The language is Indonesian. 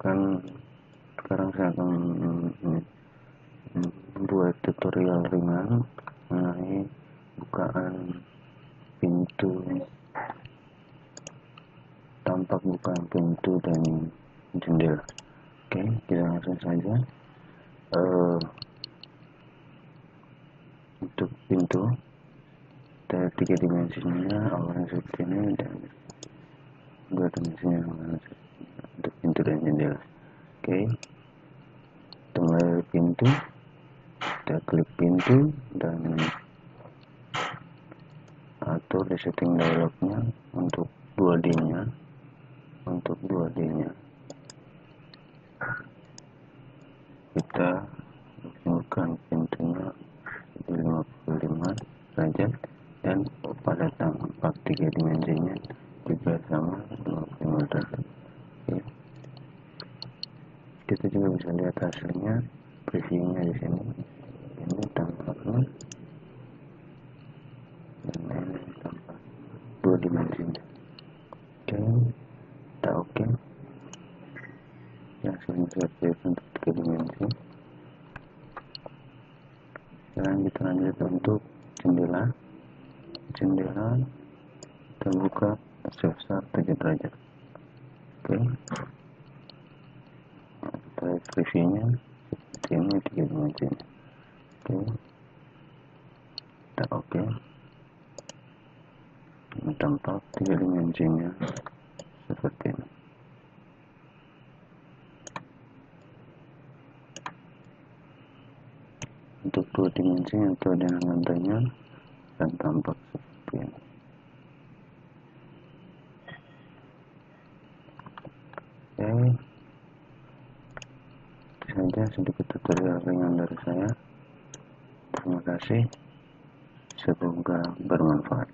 Sekarang saya akan membuat tutorial ringan mengenai bukaan pintu, tampak bukaan pintu dan jendela. Oke, kita langsung saja. Untuk pintu ada 3 dimensinya, awalnya seperti ini, dan 2 dimensinya untuk pintu dan jendela. Oke, kita mulai dari pintu. Kita klik pintu dan atur di setting dialognya untuk 2D-nya. Kita maksimalkan pintunya 55 derajat, dan pada tampak 3 dimensinya juga sama 55 derajat. Oke. Kita juga bisa lihat hasilnya, previewnya di sini. Ini tampaknya, dan ini tampak 2 dimensinya. Oke, kita oke. Hasilnya seperti itu untuk 3 dimensi. Sekarang kita lanjut untuk jendela terbuka sebesar 7 derajat. Oke, nah, kita lihat previewnya seperti ini 3 dimensinya. Oke, kita oke. Ini tampak 3 dimensinya seperti ini. Untuk 2 dimensi atau dengan lantainya akan tampak seperti ini. Oke, itu saja sedikit tutorial ringan dari saya. Terima kasih, semoga bermanfaat.